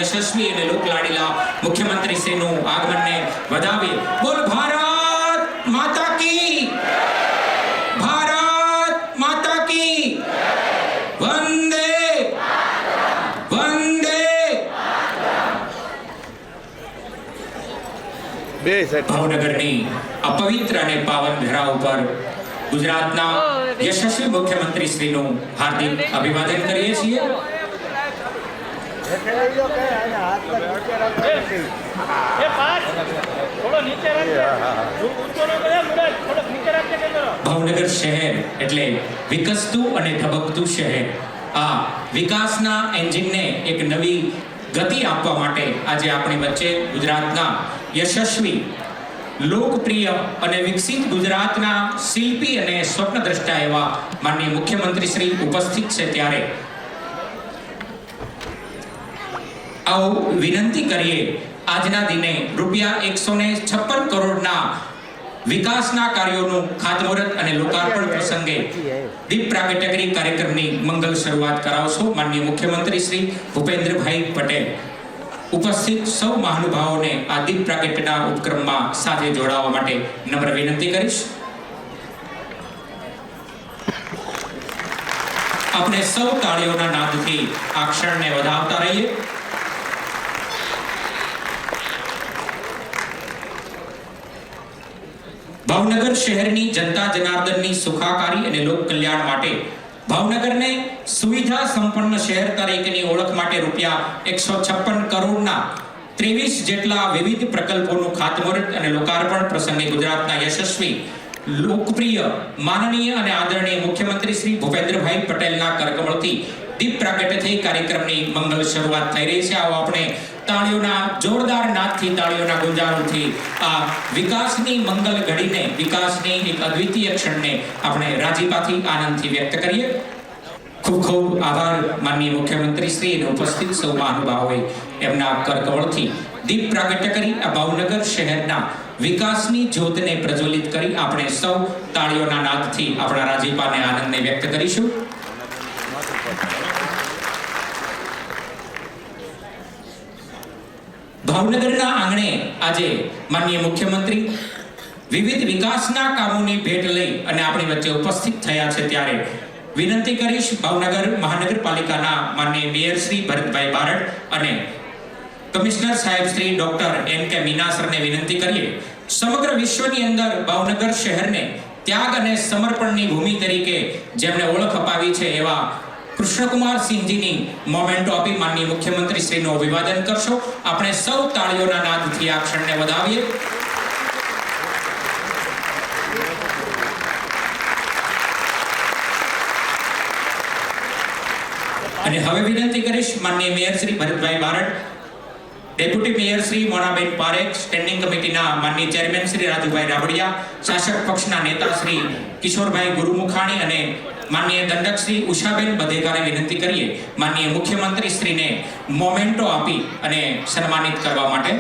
યશસ્વી અને લોકલાડીલા મુખ્યમંત્રી શ્રીનું આગમનને વધાવી. બોલ ભારત માતા કી, ભારત માતા કી, વંદે વંદે. ભાવનગરની આ પવિત્ર અને પાવન ધરા ઉપર ગુજરાતના યશસ્વી મુખ્યમંત્રી શ્રીનું હાર્દિક અભિવાદન કરીએ છીએ. ભાવનગર શહેર એટલે વિકસતું અને ધબકતું શહેર. આ વિકાસના એન્જિનને એક નવી ગતિ આપવા માટે આજે આપણી વચ્ચે ગુજરાતના યશસ્વી, લોકપ્રિય અને વિકસિત ગુજરાતના શિલ્પી અને સ્વપ્નદ્રષ્ટા એવા માનનીય મુખ્યમંત્રી શ્રી ઉપસ્થિત છે. ત્યારે આવો વિનંતી કરીએ, આજના દિને ₹156 કરોડના વિકાસના કાર્યોનું ખાતમુહૂર્ત અને લોકાર્પણ પ્રસંગે દીપ પ્રાગટ્ય કાર્યક્રમની મંગલ શરૂઆત કરાવશો માનનીય મુખ્યમંત્રી શ્રી ભૂપેન્દ્રભાઈ પટેલ. ઉપસ્થિત સૌ મહાનુભાવોને આ દીપ પ્રાગટ્યના ઉપક્રમમાં સાથે જોડાવા માટે નમ્ર વિનંતી કરીશ. આપણે સૌ તાળીઓના નાદથી આ ક્ષણને વધાવતા રહીએ. ભાવનગર શહેરની જનતા જનાર્દનની સુખાકારી અને લોક કલ્યાણ માટે ભાવનગરને સુવિધા સંપન્ન શહેર તરીકેની ઓળખ માટે રૂપિયા 156 કરોડના 23 જેટલા વિવિધ પ્રકલ્પોનું ખાતમુહૂર્ત અને લોકાર્પણ પ્રસંગે ગુજરાતના યશસ્વી, લોકપ્રિય, માનનીય અને આદરણીય મુખ્યમંત્રી શ્રી ભૂપેન્દ્રભાઈ પટેલના કરકમળથી દીપ પ્રાગટ્ય થઈ કાર્યક્રમની મંગલ શરૂઆત થઈ રહી છે. આવો આપણે તાળીઓના જોરદાર નાદથી, તાળીઓના ગુંજારોથી આ વિકાસની મંગલ ઘડીને, વિકાસની એક અદ્વિતીય ક્ષણને આપણે રાજીપાથી, આનંદથી વ્યક્ત કરીએ. ખૂબ ખૂબ આભાર માનનીય મુખ્યમંત્રી શ્રી અને ઉપસ્થિત સૌ મહાનુભાવોએ એમના કરકમળથી દીપ પ્રાગટ્ય કરી આ ભાવનગર શહેરના વિકાસની જ્યોતને પ્રજ્વલિત કરી આપણે સૌ તાળીઓના નાદથી આપણા રાજીપાને, આનંદને વ્યક્ત કરીશું. ભાવનગરના આંગણે આજે માનનીય મુખ્યમંત્રી વિવિધ વિકાસના કામોની ભેટ લઈ અને આપણી વચ્ચે ઉપસ્થિત થયા છે ત્યારે વિનંતી કરીશ ભાવનગર મહાનગરપાલિકાના માનનીય મેયર શ્રી ભરતભાઈ બારડ અને કમિશનર સાહેબ શ્રી ડોક્ટર એન.કે. મીના સરને વિનંતી કરીએ. સમગ્ર વિશ્વની અંદર ભાવનગર શહેરને ત્યાગ અને સમર્પણની ભૂમિ તરીકે જેમણે ઓળખ અપાવી છે એવા કૃષ્ણકુમાર સિંહજીની મોમેન્ટો આપી માનનીય મુખ્યમંત્રી શ્રીનું અભિવાદન કરશો. આપણે સૌ તાળીઓના નાદથી આ ક્ષણને વધાવીએ. અને હવે વિનંતી કરીશ માનનીય mayor Shri Bharatbhai Barad, deputy mayor Shri Monaben Parekh, standing કમિટીના માનનીય ચેરમેન શ્રી રાજુભાઈ રાબડિયા, શાસક પક્ષના નેતા શ્રી કિશોરભાઈ ગુરુમુખાણી અને માનનીય દંડક શ્રી ઉષાબેન બધેકાને વિનંતી કરીએ માનનીય મુખ્યમંત્રી શ્રીને મોમેન્ટો આપી અને સન્માનિત કરવા માટે.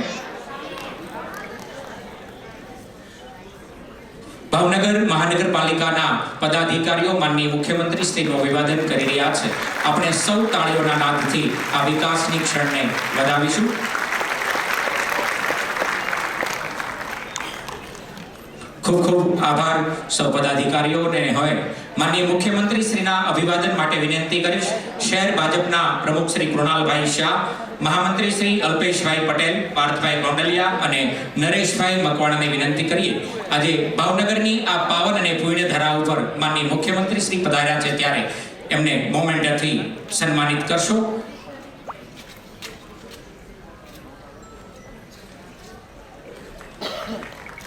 ભાવનગર મહાનગરપાલિકાના પદાધિકારીઓ માનનીય મુખ્યમંત્રી શ્રીનું અભિવાદન કરી રહ્યા છે. આપણે સૌ તાળીઓના નાદથી આ વિકાસની ક્ષણને વધાવીશું. ખૂબ ખૂબ આભાર સૌ પદાધિકારીઓને. હવે માનનીય મુખ્યમંત્રી શ્રીના અભિવાદન માટે વિનંતી કરીશ શહેર ભાજપના પ્રમુખ શ્રી કૃણાલભાઈ શાહ, મહામંત્રી શ્રી અલ્પેશભાઈ પટેલ, પાર્થભાઈ ગોંડલિયા અને નરેશભાઈ મકવાણાને વિનંતી કરીએ. આજે ભાવનગરની આ પાવન અને પુણ્ય ધરા ઉપર માનનીય મુખ્યમંત્રી શ્રી પધાર્યા છે ત્યારે એમને મોમેન્ટથી સન્માનિત કરશો.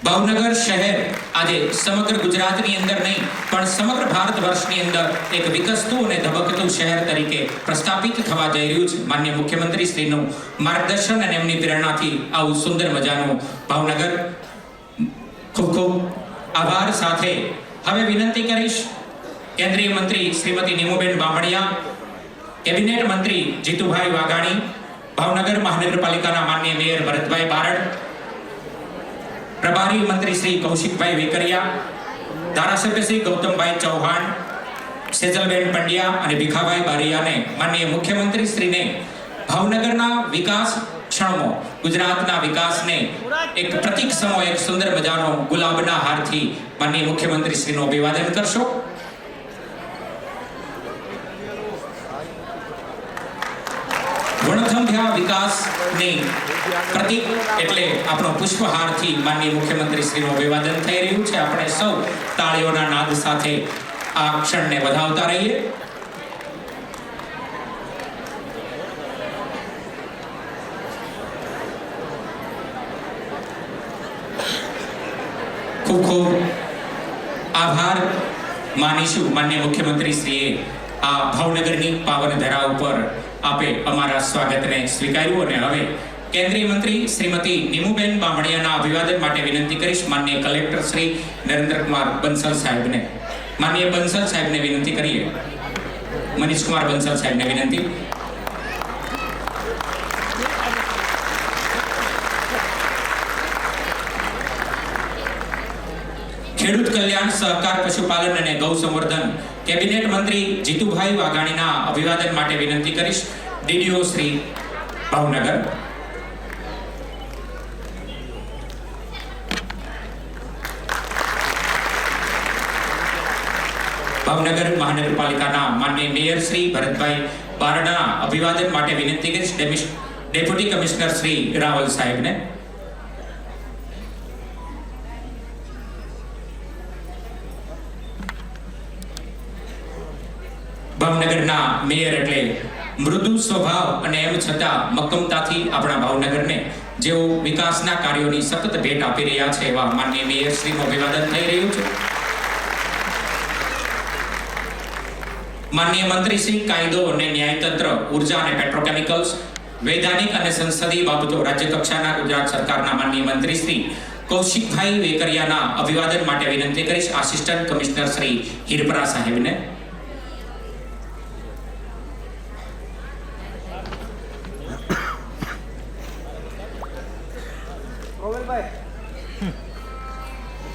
ભાવનગર શહેર આજે સમગ્ર ગુજરાતની અંદર નહીં પણ સમગ્ર ભારત વર્ષની અંદર એક વિકસતું અને ધબકતું શહેર તરીકે પ્રસ્થાપિત થવા જઈ રહ્યું છે. માનનીય મુખ્યમંત્રી શ્રીનું માર્ગદર્શન અને એમની પ્રેરણાથી આવું સુંદર મજાનું ભાવનગર. ખૂબ ખૂબ આભાર સાથે હવે વિનંતી કરીશ કેન્દ્રીય મંત્રી શ્રીમતી નીમુબેન બામણિયા, કેબિનેટ મંત્રી જીતુભાઈ વાઘાણી, ભાવનગર મહાનગરપાલિકાના માનનીય મેયર ભરતભાઈ બારડ, પ્રભારી મંત્રી શ્રી કૌશિકભાઈ વેકરિયા, ધારાસભ્ય શ્રી ગૌતમભાઈ ચૌહાણ, સેજલબેન પંડ્યા અને ભીખાભાઈ બારિયાને માનનીય મુખ્યમંત્રી શ્રીને ભાવનગરના વિકાસ ક્ષણમો, ગુજરાતના વિકાસને એક પ્રતીક સમો, એક સુંદર મજાનો ગુલાબના હારથી માનનીય મુખ્યમંત્રી શ્રીનું અભિવાદન કરશો. વણથંભ્યા વિકાસની પ્રતીક એટલે આપણો પુષ્પહારથી માનનીય મુખ્યમંત્રી શ્રીનું અભિવાદન થઈ રહ્યું છે. આપણે સૌ તાળીઓના નાદ સાથે આ ક્ષણને વધાવતા રહીએ. ખૂબ ખૂબ આભાર માનીશું માનનીય મુખ્યમંત્રી શ્રીએ આ ભાવનગરની પાવન ધરા ઉપર આપે અમારા સ્વાગતને સ્વીકાર્યું. અને હવે કેન્દ્રીય મંત્રી શ્રીમતી નીમુબેન બામણિયાના અભિવાદન માટે વિનંતી કરીશ માનનીય કલેક્ટર શ્રી નરેન્દ્રકુમાર બંસલ સાહેબને. માનનીય બંસલ સાહેબને વિનંતી કરીએ. મનીષકુમાર બંસલ સાહેબને વિનંતી. ખેડૂત કલ્યાણ, સહકાર, પશુપાલન અને ગૌ સંવર્ધન કેબિનેટ મંત્રી જીતુભાઈ વાઘાણીના અભિવાદન માટે વિનંતી કરીશ ડીડીઓ શ્રી ભાવનગર. ભાવનગર મહાનગરપાલિકાના માનનીય મેયર શ્રી ભરતભાઈ બારડના અભિવાદન માટે વિનંતી કરીશ ડેપ્યુટી કમિશનર શ્રી રાવલ સાહેબને. ભાવનગરના મેયર એટલે મૃદુ સ્વભાવ અને એમ છતાં મક્કમતાથી આપણા ભાવનગરને જેઓ વિકાસના કાર્યોની સતત ભેટ આપી રહ્યા છે એવા માનનીય મેયર શ્રીનું અભિવાદન થઈ રહ્યું છે. માનનીય મંત્રી શ્રી કાયદો અને ન્યાયતંત્ર, ઉર્જા અને પેટ્રોકેમિકલ્સ, વૈધાનિક અને સંસદીય બાબતો રાજ્ય કક્ષાના ગુજરાત સરકારના માનનીય મંત્રી શ્રી કૌશિકભાઈ વેકરિયાના અભિવાદન માટે વિનંતી કરીશ આસિસ્ટન્ટ કમિશનર શ્રી હિરપરા સાહેબને.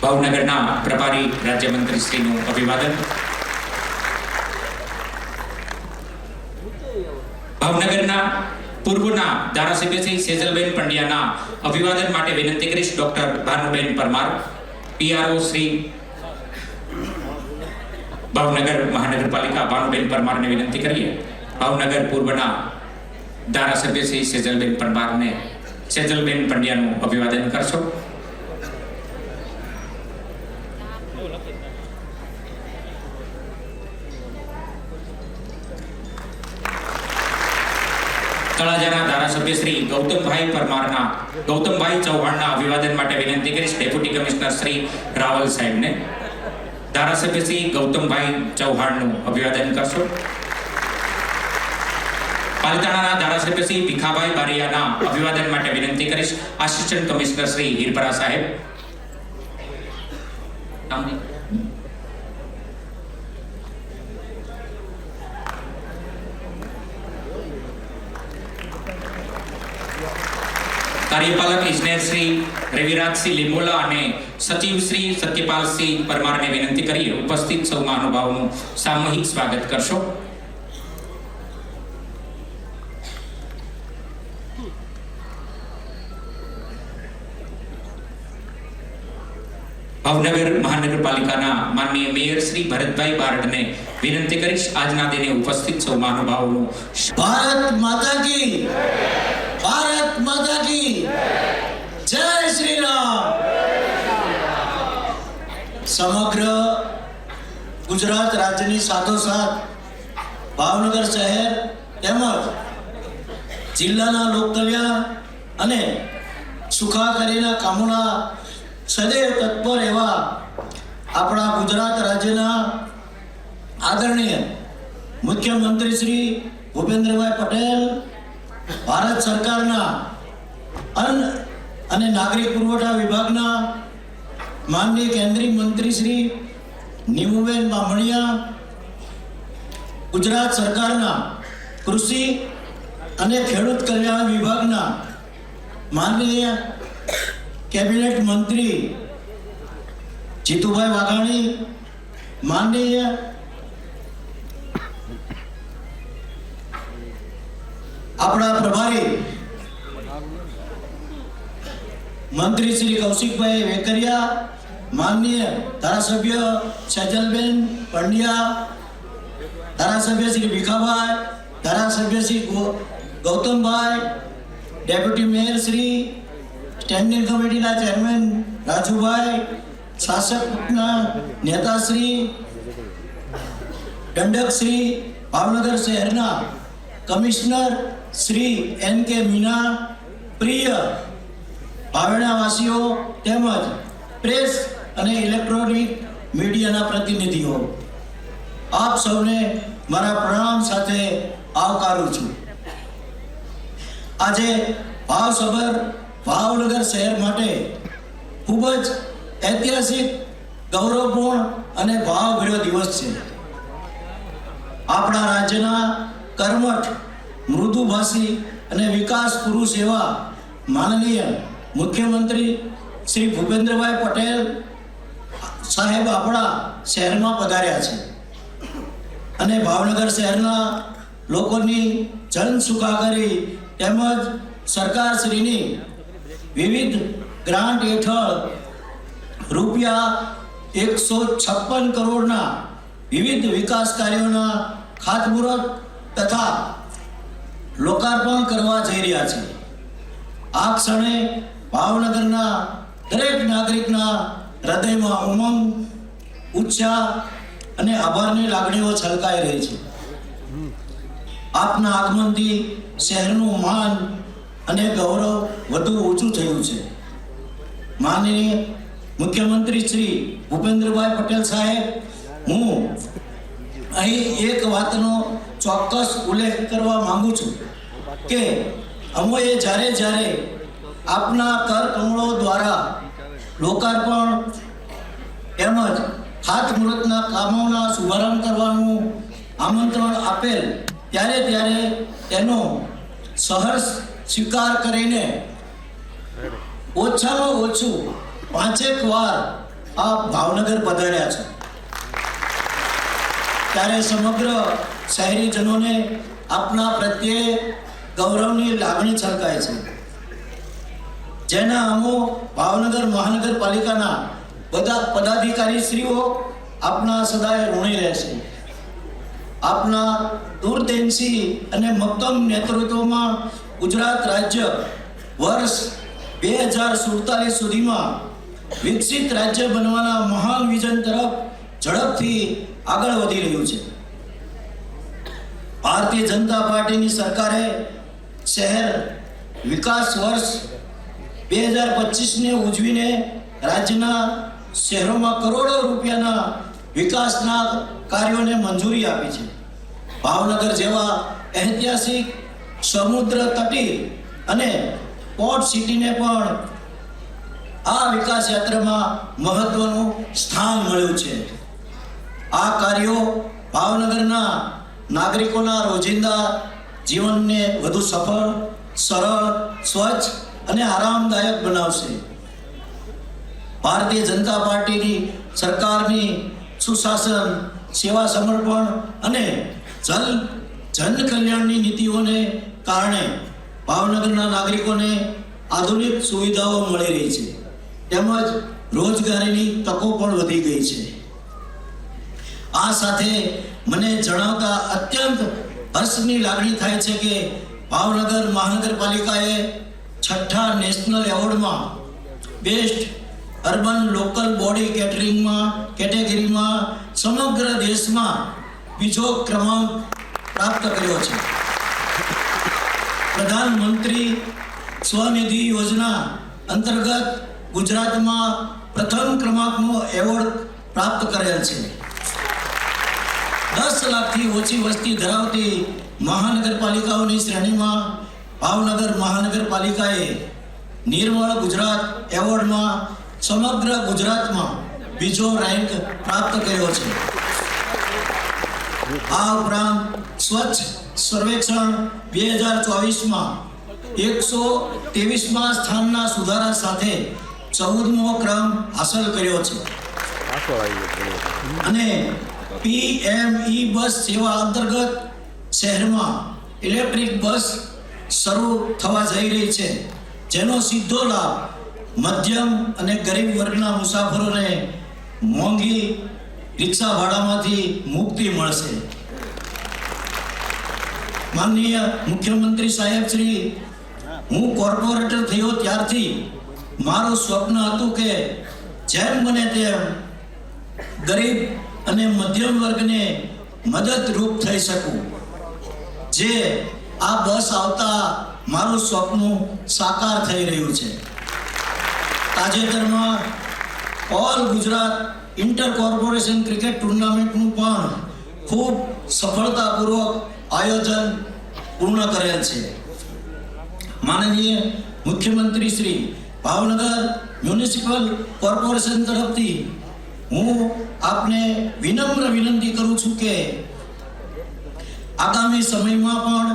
ભાવનગરના પ્રભારી રાજ્યમંત્રી શ્રીનું અભિવાદન. ભાવનગરના પૂર્વના ધારાસભ્ય શ્રી સેજલબેન પંડ્યાના અભિવાદન માટે વિનંતી કરીશ ડોક્ટર ભાનુબેન પરમાર, પીઆરઓ શ્રી ભાવનગર મહાનગરપાલિકા ભાનુબેન પરમારને વિનંતી કરીએ. ભાવનગર પૂર્વના ધારાસભ્ય શ્રી સેજલબેન પરમારને સેજલબેન પંડ્યાનું અભિવાદન કરશો. તળાજાના ધારાસભ્ય શ્રી ગૌતમભાઈ ચૌહાણના અભિવાદન માટે વિનંતી કરીશ ડેપ્યુટી કમિશનર શ્રી રાવલ સાહેબને. ધારાસભ્ય શ્રી ગૌતમભાઈ ચૌહાણનું અભિવાદન કરશો. પાલિતાણાના ધારાસભ્ય શ્રી ભીખાભાઈ બારિયાના અભિવાદન માટે વિનંતી કરીશ આસિસ્ટન્ટ કમિશનર શ્રી હિરપરા સાહેબ. કાર્યપાલક ઇજનેર શ્રી રવિરાજસિંહ લીંબોલા અને સચિવ શ્રી સત્યપાલસિંહ પરમારને વિનંતી કરીએ ઉપસ્થિત સૌ મહાનુભાવોનું સામૂહિક સ્વાગત કરશો. ભાવનગર મહાનગરપાલિકાના માનનીય મેયર શ્રી ભરતભાઈ બારડને વિનંતી કરીશ આજના દિને ઉપસ્થિત સૌ મહાનુભાવોનું. ભારત માતા કી, ભારત માતા કી જય શ્રી રામ. સમગ્ર ગુજરાત રાજ્યની સાથોસાથ ભાવનગર શહેર તેમજ જિલ્લાના લોકકલ્યાણ અને સુખાકારીના કામોના સદૈવ તત્પર એવા આપણા ગુજરાત રાજ્યના આદરણીય મુખ્યમંત્રી શ્રી ભૂપેન્દ્રભાઈ પટેલ, ભારત સરકારના અન્ન અને નાગરિક પુરવઠા વિભાગના માનનીય કેન્દ્રીય મંત્રી શ્રી નીમુબેન બામણિયા, ગુજરાત સરકારના કૃષિ અને ખેડૂત કલ્યાણ વિભાગના માનનીય કેબિનેટ મંત્રી જીતુભાઈ વાઘાણી, માનનીય આપણા પ્રભારી મંત્રી શ્રી કૌશિકભાઈ વેકરિયા, માનનીય ધારાસભ્ય સેજલબેન પંડ્યા, ધારાસભ્ય શ્રી ભીખાભાઈ, ધારાસભ્ય શ્રી ગૌતમભાઈ, ડેપ્યુટી મેયર શ્રી, સ્ટેન્ડિંગ કમિટીના ચેરમેન રાજુભાઈ, શાસકના નેતાશ્રી, દંડકશ્રી, ભાવનગર શહેરના કમિશનર શ્રી N.K. મીના, પ્રિય ભાવેણાવાસીઓ તેમજ પ્રેસ અને ઇલેક્ટ્રોનિક મીડિયાના પ્રતિનિધિઓ, આપ સૌને મારા પ્રણામ સાથે આવકારું છું. આજે ભાવસભર ભાવનગર શહેર માટે ખૂબ જ ઐતિહાસિક, ગૌરવપૂર્ણ અને ભાવભર્યો દિવસ છે. આપણા રાજ્યના કર્મઠ, મૃદુભાષી અને વિકાસ પુરુષ એવા માનનીય મુખ્યમંત્રી શ્રી ભૂપેન્દ્રભાઈ પટેલ સાહેબ આપણા શહેરમાં પધાર્યા છે અને ભાવનગર શહેરના લોકોની જન સુખાકારી તેમજ સરકારશ્રીની વિવિધ ગ્રાન્ટ હેઠળ રૂપિયા 156 કરોડના વિવિધ વિકાસ કાર્યોના ખાતમુહૂર્ત તથા લોકાર્પણ કરવા જઈ રહ્યા છે. આ ક્ષણે ભાવનગરના દરેક નાગરિકના હૃદયમાં ઉમંગ, ઉત્સાહ અને આભારની લાગણીઓ છલકાઈ રહી છે. આપના આગમનથી શહેરનું માન અને ગૌરવ વધુ ઊંચું થયું છે. માનનીય મુખ્યમંત્રી શ્રી ભૂપેન્દ્રભાઈ પટેલ સાહેબ, હું અહીં એક વાતનો ચોક્કસ ઉલ્લેખ કરવા માંગુ છું કે અમોએ જ્યારે આપના કર કમળો દ્વારા લોકાર્પણ તેમજ ખાતમુહૂર્તના કામોના શુભારંભ કરવાનું આમંત્રણ આપેલ ત્યારે તેનો સહર્ષ સ્વીકાર કરીને ઓછામાં ઓછું 5 વાર આપ ભાવનગર પધાર્યા છે. ત્યારે સમગ્ર શહેરીજનોને આપના પ્રત્યે ગૌરવની લાગણી છલકાય છે, જેના અમો ભાવનગર મહાનગરપાલિકાના બધા પદાધિકારીશ્રીઓ આપના સદાય ઋણી રહેશે. આપના દૂરદર્શી અને મક્કમ નેતૃત્વમાં ગુજરાત રાજ્ય વર્ષ 2047 સુધીમાં વિકસિત રાજ્ય બનવાના મહાન વિઝન તરફ ઝડપથી આગળ વધી રહ્યું છે. ભારતીય જનતા પાર્ટીની સરકારે શહેર વિકાસ વર્ષ 2025ને ઉજવીને રાજ્યના શહેરોમાં કરોડો રૂપિયાના વિકાસના કાર્યોને મંજૂરી આપી છે. ભાવનગર જેવા ઐતિહાસિક સમુદ્ર તટી અને પોર્ટ સિટીને પણ આ વિકાસ યાત્રામાં મહત્વનું સ્થાન મળ્યું છે. આ કાર્યો ભાવનગરના નાગરિકોના રોજિંદા જીવનને વધુ સફળ, સરળ, સ્વચ્છ અને આરામદાયક બનાવશે. ભારતીય જનતા પાર્ટીની સરકારની સુશાસન, સેવા સમર્પણ અને જન કલ્યાણની નીતિઓને કારણે ભાવનગરના નાગરિકોને આધુનિક સુવિધાઓ મળી રહી છે, તેમજ રોજગારીની તકો પણ વધી ગઈ છે. આ સાથે મને જણાવતા અત્યંત હર્ષની લાગણી થાય છે કે ભાવનગર મહાનગરપાલિકાએ 6ઠા નેશનલ એવોર્ડમાં બેસ્ટ અર્બન લોકલ બોડી કેટેગરીમાં સમગ્ર દેશમાં બીજો ક્રમાંક પ્રાપ્ત કર્યો છે. પ્રધાનમંત્રી સ્વનિધિ યોજના અંતર્ગત ગુજરાતમાં પ્રથમ ક્રમાંકનો એવોર્ડ પ્રાપ્ત કરેલ છે. 10 લાખથી ઓછી વસ્તી ધરાવતી મહાનગરપાલિકાઓની શ્રેણીમાં ભાવનગર મહાનગરપાલિકાએ નિર્મળ ગુજરાત એવોર્ડમાં સમગ્ર ગુજરાતમાં બીજો રેન્ક પ્રાપ્ત કર્યો છે. આ ઉપરાંત સ્વચ્છ સર્વેક્ષણ 2024માં 123મા સ્થાનના સુધારા સાથે 14મો ક્રમ હાંસલ કર્યો છે. અને PME બસ સેવા અંતર્ગત શહેરમાં ઇલેક્ટ્રિક બસ શરૂ થવા જઈ રહી છે, જેનો સીધો લાભ મધ્યમ અને ગરીબ વર્ગના મુસાફરોને મોંઘી રિક્ષા ભાડામાંથી મુક્તિ મળશે. માનનીય મુખ્યમંત્રી સાહેબ શ્રી, હું કોર્પોરેટર થયો ત્યારથી મારું સ્વપ્ન હતું કે જેમ બને તેમ ગરીબ અને મધ્યમ વર્ગને મદદરૂપ થઈ શકું. જે આ બસ આવતા મારું સ્વપ્ન સાકાર થઈ રહ્યું છે. તાજેતરમાં all Gujarat inter corporation cricket ટુર્નામેન્ટનું પણ ખૂબ સફળતાપૂર્વક આયોજન પૂર્ણ કરેલ છે. માનનીય મુખ્યમંત્રી શ્રી, ભાવનગર મ્યુનિસિપલ કોર્પોરેશન તરફથી હું આપને વિનમ્ર વિનંતી કરું છું કે આગામી સમયમાં પણ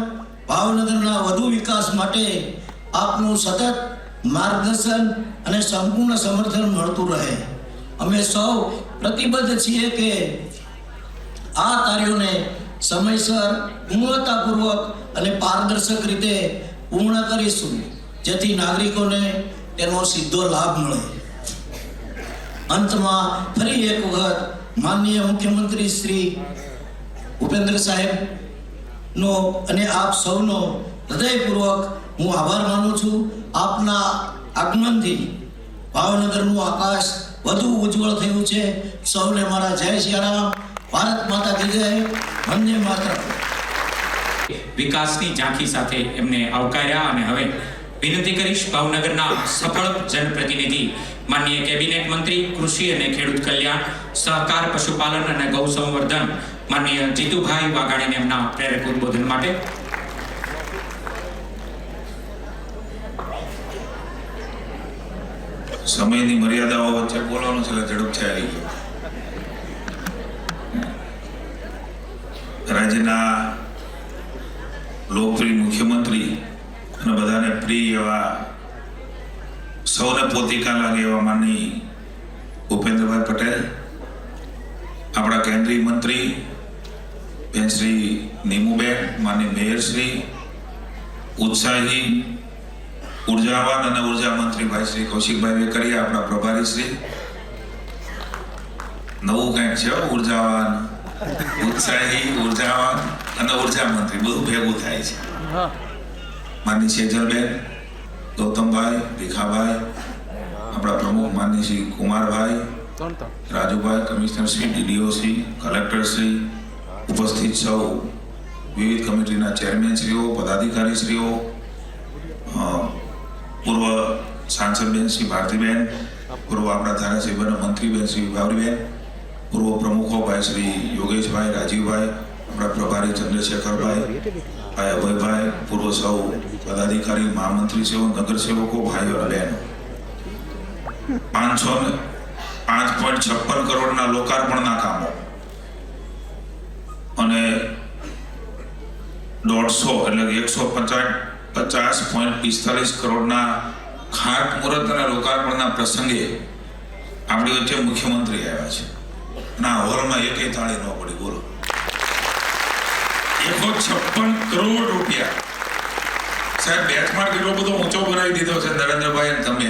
ભાવનગરના વધુ વિકાસ માટે આપનું સતત માર્ગદર્શન અને સંપૂર્ણ સમર્થન મળતું રહે. અમે સૌ પ્રતિબદ્ધ છીએ કે આ કાર્યોને સમયસર, ગુણવત્તાપૂર્વક અને પારદર્શક રીતે પૂર્ણ કરીશું, જેથી નાગરિકોને તેનો સીધો લાભ મળે. અંતમાં ફરી એક વખત માનનીય મુખ્યમંત્રી શ્રી ભૂપેન્દ્ર સાહેબનો અને આપ સૌનો હૃદયપૂર્વક હું આભાર માનું છું. આપના આગમનથી ભાવનગરનું આકાશ વધુ ઉજ્જવળ થયું છે. સૌને મારા જય સિયારામ. ભારત માતા કી જય. વંદે માતરમ. વિકાસની ઝાંખી સાથે એમને આવકાર્યા અને હવે વિનંતી કરીશ ભાવનગરના સફળ જનપ્રતિનિધિ માનનીય કેબિનેટ મંત્રી કૃષિ અને ખેડૂત કલ્યાણ સહકાર પશુપાલન અને ગૌ સંવર્ધન માનનીય જીતુભાઈ વાઘાણીને એમના પ્રેરક ઉદ્બોધન માટે. સમયની મર્યાદાઓ વચ્ચે બોલવાનું છે એટલે ઝડપથી આવી ગયું. રાજ્યના લોકપ્રિય મુખ્યમંત્રી અને બધાને પ્રિય એવા સૌને પોતિકા લાગે એવા માનની ભૂપેન્દ્રભાઈ પટેલ, આપણા કેન્દ્રીય મંત્રી બેન શ્રી નીમુબેન, માનની મેયરશ્રી, ઉત્સાહી ઉર્જાવાન અને ઉર્જા મંત્રી ભાઈ શ્રી કૌશિકભાઈ વેકરિયા, આપણા પ્રભારી શ્રી, નવું કંઈક છે ઉર્જાવાન, ઉત્સાહી, ઉર્જાવાન અને ઉર્જા મંત્રી બધું ભેગું થાય છે. માનની સેજલબેન, ગૌતમભાઈ, ભીખાભાઈ, આપણા પ્રમુખ માનની Shri Kumarbhai, Rajubhai, commissioner Shri, DDO Shri, collector Shri, ઉપસ્થિત સૌ વિવિધ કમિટીના ચેરમેનશ્રીઓ, પદાધિકારીશ્રીઓ, પૂર્વ સાંસદબેન શ્રી ભારતીબેન, પૂર્વ આપણા ધારાસભ્ય અને મંત્રીબેન શ્રી વિભાવરીબેન, પૂર્વ પ્રમુખો ભાઈ શ્રી યોગેશભાઈ, રાજીવભાઈ, આપણા પ્રભારી ચંદ્રશેખરભાઈ, ભાઈ અભયભાઈ, પૂર્વ સૌ પદાધિકારી, મહામંત્રીશ્રીઓ, નગરસેવકો, ભાઈઓ અને બહેનો, 5.56 કરોડના લોકાર્પણના કામો અને 150 એટલે 150.45 કરોડના ખાતમુહૂર્ત અને લોકાર્પણના પ્રસંગે આપણી વચ્ચે મુખ્યમંત્રી આવ્યા છે. ના હોલમાં એકેય તાળી ન પડી. બોલો, 156 કરોડ રૂપિયા. સાહેબ, બેચમાર્ક એટલો બધો ઊંચો બનાવી દીધો છે નરેન્દ્રભાઈ અને તમે.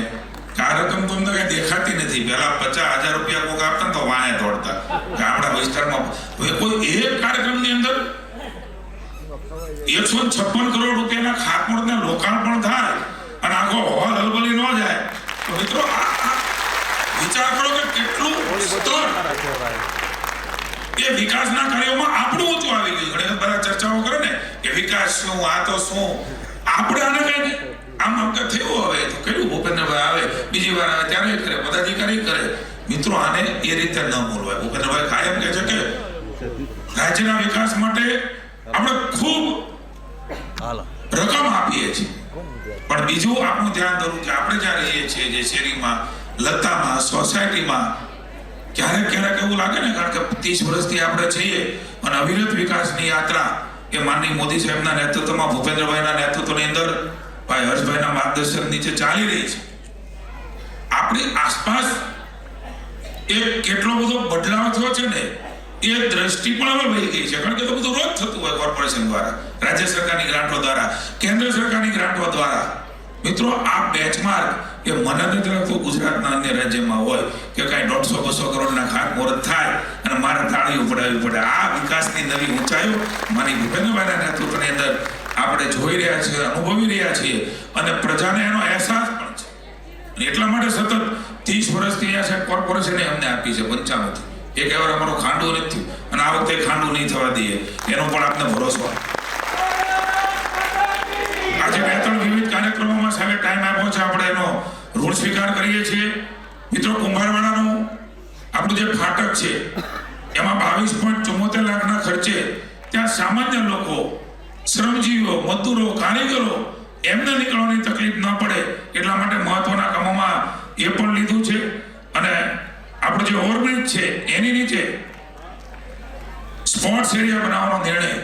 આ રકમ તમને કઈ દેખાતી નથી. પહેલા 50,000 રૂપિયા કોક આપતા તો વાહે દોડતા ગામડા વિસ્તારમાં. હવે કોઈ એક કાર્યક્રમની અંદર 156 કરોડ રૂપિયાના ખાતમુહૂર્તના લોકાર્પણ થાય અને આખો હોલ હલબલી ન જાય તો મિત્રો વિચાર કરો કે કેટલું સ્તર એ વિકાસના કાર્યોમાં આપણું ઊંચું આવી ગયું. ઘણી બધા ચર્ચાઓ કરે ને કે વિકાસ શું, આ તો શું. આપણે આને કઈ આમ કે થયું હવે તો કર્યું, ભૂપેન્દ્રભાઈ આવે, બીજી વાર આવે ત્યારે કરે, પદાધિકારી કરે. મિત્રો આને એ રીતે ન બોલવાય. ભૂપેન્દ્રભાઈ કાયમ કહે છે કે રાજ્યના વિકાસ માટે આપણે ખૂબ રકમ આપીએ છીએ, પણ બીજું આપણું ધ્યાન દોરું કે આપણે જ્યાં રહીએ છીએ જે શેરીમાં, લતામાં, સોસાયટીમાં ક્યારેક એવું લાગે ને, કારણ કે 30 વર્ષથી આપણે છીએ અને અવિરત વિકાસની યાત્રા એ માનનીય મોદી સાહેબના નેતૃત્વમાં, ભૂપેન્દ્રભાઈના નેતૃત્વની અંદર, ભાઈ હર્ષભાઈના માર્ગદર્શન નીચે ચાલી રહી છે. આપણી આસપાસ એક કેટલો બધો બદલાવ થયો છે ને એ દ્રષ્ટિ પણ હવે વહી ગઈ છે. કારણ કે તો બધું રોજ થતું હોય કોર્પોરેશન દ્વારા, રાજ્ય સરકારની ગ્રાન્ટો દ્વારા, કેન્દ્ર સરકારની ગ્રાન્ટો દ્વારા. મિત્રો આ બેચમાર્ક એ મને નથી લાગતું ગુજરાતના અન્ય રાજ્યમાં હોય કે કાંઈ 150-200 કરોડના ખાતમુહૂર્ત થાય અને મારે તાળીઓ પડાવવી પડે. આ વિકાસની નવી ઊંચાઈઓ માની ભૂપેન્દ્રભાઈના નેતૃત્વની અંદર આપણે જોઈ રહ્યા છીએ, અનુભવી રહ્યા છીએ અને પ્રજાને એનો અહેસાસ પણ છે. અને એટલા માટે સતત 30 વર્ષથી અહીંયા સાહેબ કોર્પોરેશને અમને આપી છે 95થી. એક વાર અમારું ખાંડું નથી અને આ વખતે ખાંડું નહીં થવા દઈએ એનો પણ આપને ભરોસો. આજે 2-3 વિવિધ કાર્યક્રમોમાં સાહેબ ટાઈમ આપ્યો છે, આપણે એનો ઋણ સ્વીકાર કરીએ છીએ. મિત્રો, કુંભારવાડાનું આપણું જે ફાટક છે એમાં 22.74 લાખના ખર્ચે ત્યાં સામાન્ય લોકો, શ્રમજીવીઓ, મજદૂરો, કારીગરો એમને નીકળવાની તકલીફ ન પડે એટલા માટે મહત્વના કામોમાં એ પણ લીધું છે. અને આપણો જે ઓવરબ્રિજ છે એની નીચે સ્પોર્ટ્સ એરિયા બનાવવાનો નિર્ણય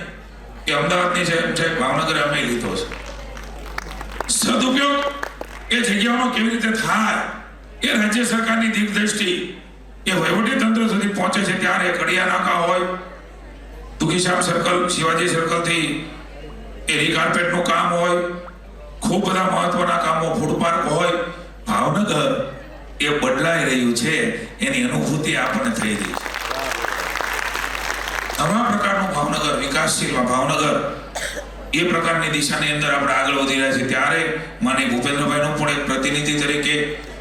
એ અમદાવાદની છે ભાવનગર અમે લીધો છે. સદુપયોગ એ જગ્યાઓનો કેવી રીતે થાય એ રાજ્ય સરકારની દિગ્દ્રષ્ટિ એ વહીવટી તંત્ર સુધી પહોંચે છે. ત્યારે કડિયા નાકા હોય, દુખીશ્યામ સર્કલ, શિવાજી સર્કલથી એ રીકાર્પેટનું કામ હોય, ખૂબ બધા મહત્વના કામો, ફૂડ પાર્ક હોય. ભાવનગર એ બદલાઈ રહ્યું છે એની અનુભૂતિ આપણને થઈ રહી છે. નવા પ્રકારનું ભાવનગર, વિકાસશીલ ભાવનગર એ પ્રકારની દિશાની અંદર આપણે આગળ વધી રહ્યા છીએ. ત્યારે માનનીય ભૂપેન્દ્રભાઈનું પણ એક પ્રતિનિધિ તરીકે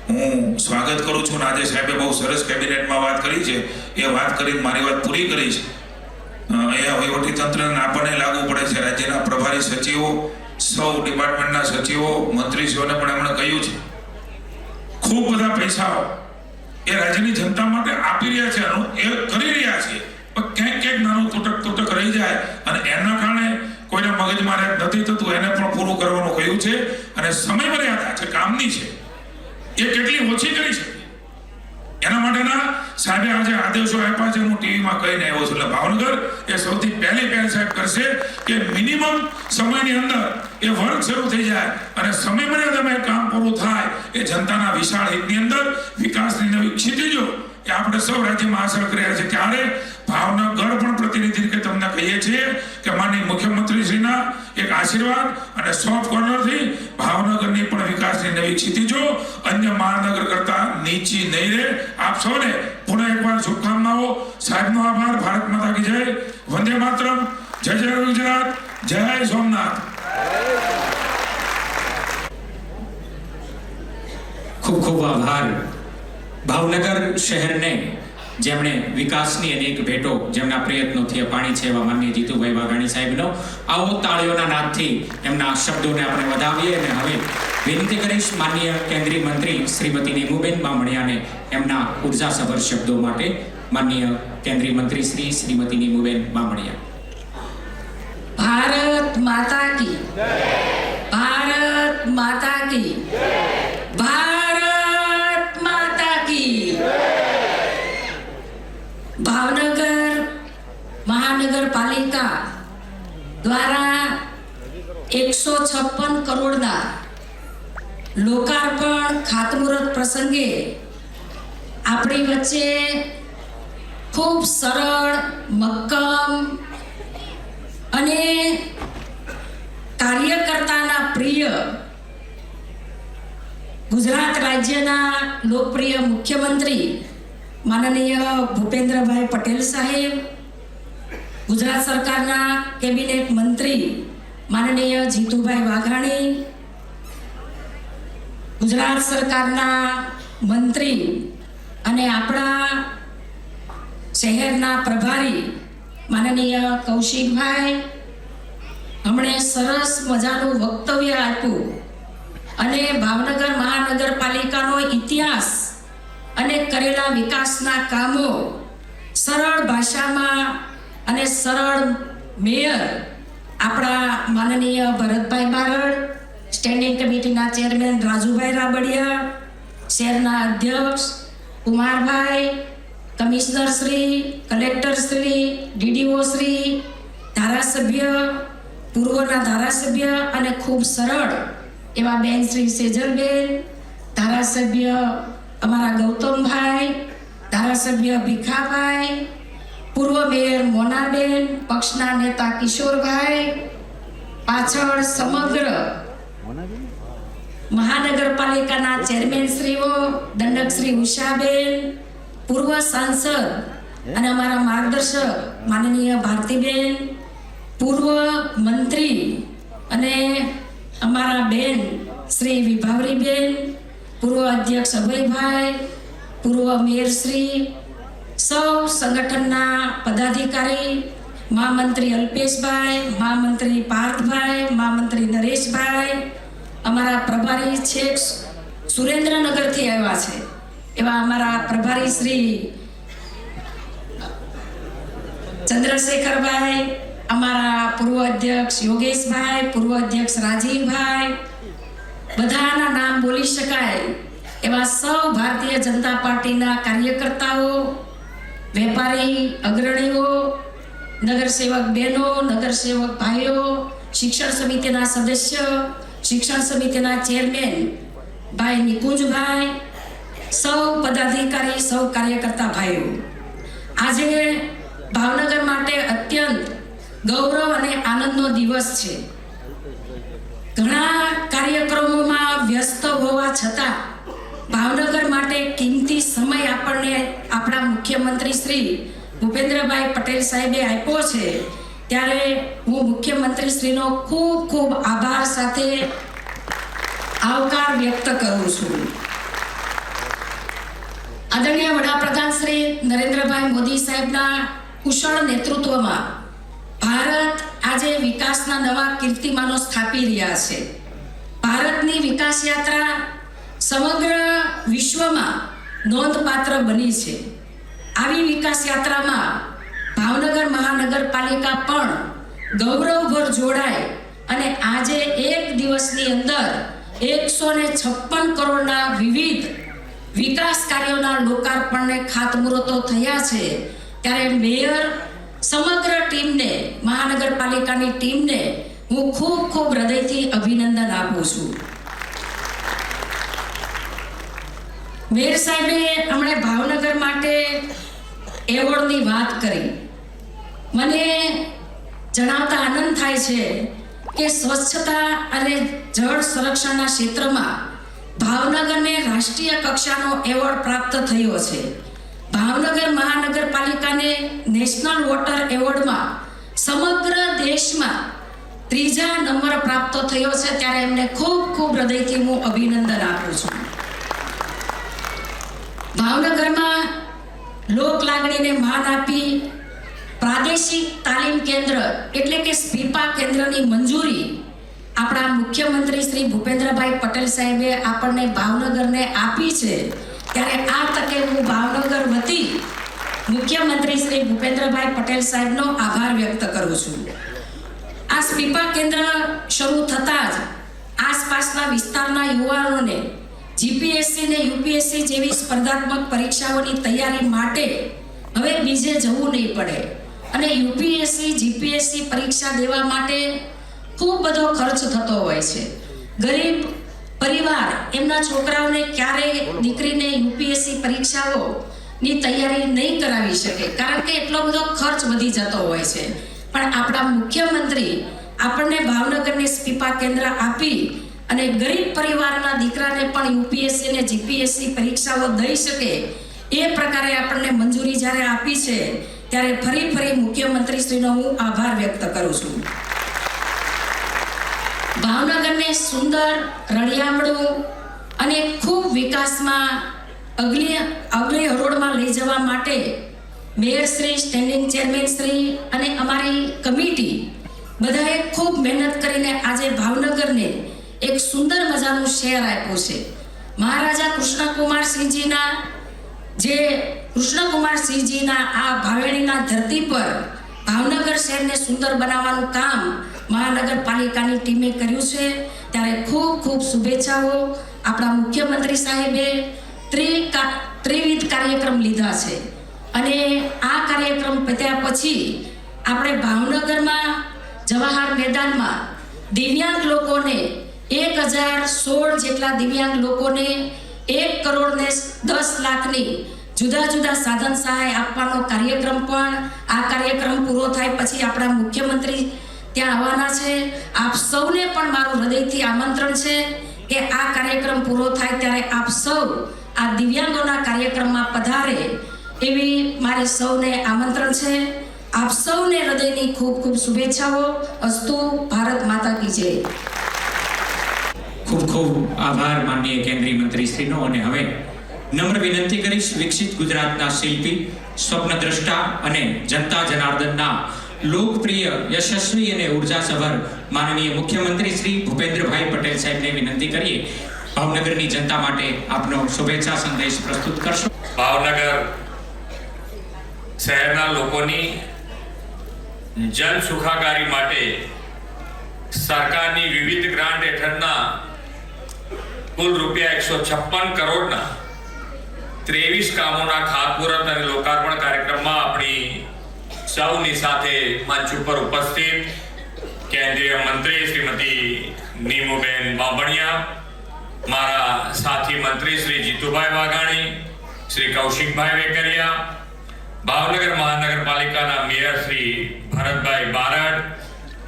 હું સ્વાગત કરું છું. આજે સાહેબે બહુ સરસ કેબિનેટમાં વાત કરી છે, એ વાત કરીને મારી વાત પૂરી કરી છે. એ વહીવટીતંત્રને આપણને લાગુ પડે છે. રાજ્યના પ્રભારી સચિવો, સૌ ડિપાર્ટમેન્ટના સચિવો, મંત્રીશ્રીઓને પણ એમણે કહ્યું છે ખૂબ બધા પૈસાઓ એ રાજ્યની જનતા માટે આપી રહ્યા છે, એ કરી રહ્યા છે, પણ ક્યાંક નાનું તૂટક રહી જાય અને એના કારણે કોઈને મગજમાં નથી થતું, એને પણ પૂરું કરવાનું કહ્યું છે. અને સમય મર્યાદા છે, કામની છે, એ કેટલી ઓછી કરી છે એના માટેના સાહેબે આજે આદેશો આપ્યા છે. હું ટીવીમાં કહીને આવ્યો છું. એટલે ભાવનગર એ સૌથી પહેલ સાહેબ કરશે કે મિનિમમ સમયની અંદર એ વર્ક શરૂ થઈ જાય અને સમય મર્યાદામાં કામ પૂરું થાય. એ જનતાના વિશાળ હિતની અંદર વિકાસની નવી ક્ષિતિજો એ આપણે સૌ રાજ્યમાં હાંસલ કર્યા છે. ત્યારે ભાવનગર પણ પ્રતિનિધિ તરીકે તમને કહીએ છીએ કે માનનીય મુખ્યમંત્રીશ્રીના એક આશીર્વાદ અને સોફ્ટ કોર્નરથી ભાવનગરની પણ વિકાસની નવી ક્ષિતિજો અન્ય મહાનગર કરતા નીચી નહીં રહે. આપ સૌને પુનઃ એકવાર શુભકામનાઓ. સાહેબનો આભાર. ભારત માતા કી જય. વંદે માતરમ. જય જય ગુજરાત. જય સોમનાથ. ખૂબ ખૂબ આભાર. ભાવનગર શહેરને જેમણે વિકાસની અનેક ભેટો, જેમના પ્રયત્નોથી પાણી છે, એવા માનનીય જીતુભાઈ વાઘાણી સાહેબનો આવો તાળીઓના નાદથી એમના શબ્દોને આપણે વધાવીએ. અને હવે વિનંતી કરીશ માનનીય કેન્દ્રીય મંત્રી શ્રીમતી નીમુબેન બામણિયાને એમના ઉર્જાસભર શબ્દો માટે. માનનીય કેન્દ્રીય મંત્રી શ્રીમતી નીમુબેન બામણિયા. ભારત માતા કી જય. ભારત માતા કી જય. ભારત માતા કી જય. ભાવનગર મહાનગરપાલિકા દ્વારા 156 કરોડના લોકાર્પણ ખાતમુહૂર્ત પ્રસંગે આપણી વચ્ચે ખૂબ સરળ, મક્કમ અને કાર્યકર્તાના પ્રિય ગુજરાત રાજ્યના લોકપ્રિય મુખ્યમંત્રી માનનીય ભૂપેન્દ્રભાઈ પટેલ સાહેબ, ગુજરાત સરકારના કેબિનેટ મંત્રી માનનીય જીતુભાઈ વાઘાણી, ગુજરાત સરકારના મંત્રી અને આપણા શહેરના પ્રભારી માનનીય કૌશિકભાઈ, હમણે સરસ મજાનું વક્તવ્ય આપ્યું અને ભાવનગર મહાનગરપાલિકાનો ઇતિહાસ અને કરેલા વિકાસના કામો સરળ ભાષામાં અને સરળ મેયર આપણા માનનીય ભરતભાઈ બારડ, સ્ટેન્ડિંગ કમિટીના ચેરમેન રાજુભાઈ રાબડિયા, શહેરના અધ્યક્ષ Kumarbhai, commissioner Shri, collector Shri, DDO Shri, ધારાસભ્ય, પૂર્વના ધારાસભ્ય અને ખૂબ સરળ એવા બેન શ્રી સેજલબેન, ધારાસભ્ય અમારા ગૌતમભાઈ, ધારાસભ્ય ભીખાભાઈ, પૂર્વ મેયર મોનાબેન, પક્ષના નેતા કિશોરભાઈ, પાછળ સમગ્ર મહાનગરપાલિકાના ચેરમેન શ્રીઓ, દંડક શ્રી ઉષાબેન, પૂર્વ સાંસદ અને અમારા માર્ગદર્શક માનનીય ભારતીબેન, પૂર્વ મંત્રી અને અમારા બેન શ્રી વિભાવરીબેન, પૂર્વ અધ્યક્ષ અભયભાઈ, પૂર્વ મેયર શ્રી, સૌ સંગઠનના પદાધિકારી, મહામંત્રી અલ્પેશભાઈ, મહામંત્રી પાર્થભાઈ, મહામંત્રી નરેશભાઈ, અમારા પ્રભારી છેક સુરેન્દ્રનગરથી આવ્યા છે એવા અમારા પ્રભારી શ્રી ચંદ્રશેખરભાઈ, અમારા પૂર્વ અધ્યક્ષ યોગેશભાઈ, પૂર્વ અધ્યક્ષ રાજીવભાઈ, બધાના નામ બોલી શકાય એવા સૌ ભારતીય જનતા પાર્ટીના કાર્યકર્તાઓ, વેપારી અગ્રણીઓ, નગરસેવક બહેનો, નગરસેવક ભાઈઓ, શિક્ષણ સમિતિના સદસ્ય, શિક્ષણ સમિતિના ચેરમેન ભાઈ નિકુંજભાઈ, સૌ પદાધિકારી, સૌ કાર્યકર્તા ભાઈઓ, આજે ભાવનગર માટે અત્યંત ગૌરવ અને આનંદનો દિવસ છે. ઘણા કાર્યક્રમોમાં વ્યસ્ત હોવા છતાં ભાવનગર માટે કિંમતી સમય આપણને આપણા મુખ્યમંત્રી શ્રી ભૂપેન્દ્રભાઈ પટેલ સાહેબે આપ્યો છે. ત્યારે હું મુખ્યમંત્રી શ્રીનો ખૂબ ખૂબ આભાર સાથે આવકાર વ્યક્ત કરું છું. આદરણીય વડાપ્રધાન શ્રી નરેન્દ્રભાઈ મોદી સાહેબના કુશળ નેતૃત્વમાં ભારત આજે વિકાસના નવા કીર્તિમાનો સ્થાપી રહ્યા છે. ભારતની વિકાસ યાત્રા સમગ્ર વિશ્વમાં નોંધપાત્ર બની છે. આવી વિકાસ યાત્રામાં ભાવનગર મહાનગરપાલિકા પણ ગૌરવભર જોડાય અને આજે એક દિવસની અંદર 156 કરોડના વિવિધ વિકાસ કાર્યોના લોકાર્પણને ખાતમુહૂર્તો થયા છે. ત્યારે મેયર સમગ્ર ટીમને, મહાનગરપાલિકાની ટીમને હું ખૂબ ખૂબ હૃદયથી અભિનંદન આપું છું. મેયર સાહેબે હમણે ભાવનગર માટે એવોર્ડની વાત કરી. મને જણાવતા આનંદ થાય છે કે સ્વચ્છતા અને જળ સંરક્ષણના ક્ષેત્રમાં ભાવનગરને રાષ્ટ્રીય કક્ષાનો એવોર્ડ પ્રાપ્ત થયો છે. ભાવનગર મહાનગરપાલિકાને નેશનલ વોટર એવોર્ડમાં સમગ્ર દેશમાં 3જા નંબર પ્રાપ્ત થયો છે. ત્યારે એમને ખૂબ ખૂબ હૃદયથી હું અભિનંદન આપું છું. ભાવનગરમાં લોક લાગણીને માન આપી પ્રાદેશિક તાલીમ કેન્દ્ર એટલે કે સ્પીપા કેન્દ્રની મંજૂરી આપણા મુખ્યમંત્રી શ્રી ભૂપેન્દ્રભાઈ પટેલ સાહેબે આપણને ભાવનગરને આપી છે. ત્યારે આ તકે હું ભાવનગર વતી મુખ્યમંત્રી શ્રી ભૂપેન્દ્રભાઈ પટેલ સાહેબનો આભાર વ્યક્ત કરું છું. આ સ્પીપા કેન્દ્ર શરૂ થતાં જ આસપાસના વિસ્તારના યુવાનોને જીપીએસસી ને યુપીએસસી જેવી સ્પર્ધાત્મક પરીક્ષાઓની તૈયારી માટે હવે બીજે જવું નહીં પડે અને યુપીએસસી જીપીએસસી પરીક્ષા દેવા માટે ખૂબ બધો ખર્ચ થતો હોય છે. ગરીબ પરિવાર એમના છોકરાઓને ક્યારેય દીકરીને યુપીએસસી પરીક્ષાઓની તૈયારી નહીં કરાવી શકે કારણ કે એટલો બધો ખર્ચ વધી જતો હોય છે. પણ આપણા મુખ્યમંત્રી આપણને ભાવનગરને સ્પીપા કેન્દ્ર આપી અને ગરીબ પરિવારના દીકરાને પણ યુપીએસસી ને જીપીએસસી પરીક્ષાઓ દઈ શકે એ પ્રકારે આપણને મંજૂરી જ્યારે આપી છે ત્યારે ફરી મુખ્યમંત્રી શ્રીનો હું આભાર વ્યક્ત કરું છું. ભાવનગરને સુંદર, રળિયામણું અને ખૂબ વિકાસમાં અગલી હરોળમાં લઈ જવા માટે mayor Shri, standing chairman Shri અને અમારી કમિટી બધાએ ખૂબ મહેનત કરીને આજે ભાવનગરને એક સુંદર મજાનું શહેર આપ્યું છે. મહારાજા કૃષ્ણકુમારસિંહજીના આ ભાવેણીના ધરતી પર ભાવનગર શહેરને સુંદર બનાવવાનું કામ મહાનગરપાલિકાની ટીમે કર્યું છે. ત્યારે ખૂબ ખૂબ શુભેચ્છાઓ. આપણા મુખ્યમંત્રી સાહેબે ત્રિવિધ કાર્યક્રમ લીધા છે અને આ કાર્યક્રમ પત્યા પછી આપણે ભાવનગરમાં જવાહર મેદાનમાં દિવ્યાંગ લોકોને 1016 જેટલા દિવ્યાંગ લોકોને 1,10,00,000ની જુદા જુદા સાધન સહાય આપવાનો કાર્યક્રમ પણ આ કાર્યક્રમ પૂરો થાય પછી આપણા મુખ્યમંત્રી ત્યાં આવવાના છે. આપ સૌને પણ મારું હૃદયથી આમંત્રણ છે કે આ કાર્યક્રમ પૂરો થાય ત્યારે આપ સૌ આ દિવ્યાંગોના કાર્યક્રમમાં પધારે એવી મારે સૌને આમંત્રણ છે. આપ સૌને હૃદયની ખૂબ ખૂબ શુભેચ્છાઓ. અસ્તુ. ભારત માતા કી જય. ખૂબ ખૂબ આભાર માનનીય કેન્દ્રીય મંત્રી શ્રીનો. અને હવે નમ્ર વિનંતી કરીશ વિકસિત ગુજરાતના શિલ્પી, સ્વપ્નદ્રષ્ટા અને જનતા જનાર્દનના લોકપ્રિય, યશસ્વી અને ઉર્જાસભર માનનીય મુખ્યમંત્રી શ્રી ભૂપેન્દ્રભાઈ પટેલ સાહેબને વિનંતી કરીએ ભાવનગરની જનતા માટે આપનો શુભેચ્છા સંદેશ પ્રસ્તુત કરશો. ભાવનગર શહેરના લોકોની જન સુખાકારી માટે સરકારની વિવિધ ગ્રાન્ટ હેઠળના કુલ ₹156 કરોડના 23 કામોના ખાતમુહૂર્ત અને લોકાર્પણ કાર્યક્રમમાં આપણી સૌની સાથે મંચ ઉપર ઉપસ્થિત કેન્દ્રીય મંત્રી શ્રીમતી નીમુબેન બાંભણિયા, મારા સાથી મંત્રી શ્રી જીતુભાઈ વાઘાણી, શ્રી કૌશિકભાઈ વેકરિયા, ભાવનગર મહાનગરપાલિકાના મેયર શ્રી ભરતભાઈ બારડ,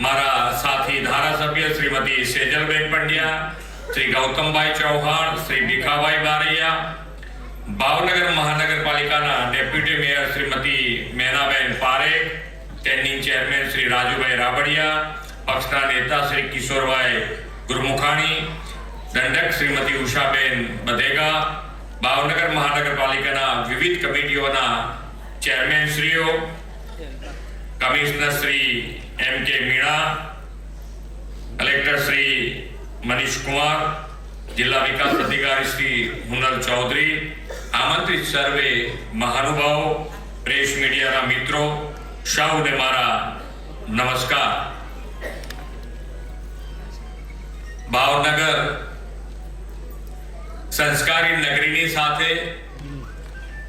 મારા સાથી ધારાસભ્ય શ્રીમતી સેજલબેન પંડ્યા, શ્રી ગૌતમભાઈ ચૌહાણ, શ્રી ભીખાભાઈ બારૈયા, ભાવનગર મહાનગરપાલિકાના deputy mayor Shrimati Menaben Parekh, standing chairman Shri Rajubhai Rabadiya, પક્ષના નેતા શ્રી કિશોરભાઈ ગુરમુખાણી, દંડક શ્રીમતી ઉષાબેન બધેગા, ભાવનગર મહાનગરપાલિકાના વિવિધ કમિટીઓના ચેરમેન શ્રીઓ, કમિશનર શ્રી એમ કે મીણા, કલેક્ટર શ્રી મનીષ કુમાર, જિલ્લા વિકાસ અધિકારી શ્રી હુનલ ચૌધરી, આમંત્રિત સર્વે મહાનુભાવો, પ્રેસ મીડિયાના મિત્રો, સૌને મારા નમસ્કાર. ભાવનગર સંસ્કારી નગરીની સાથે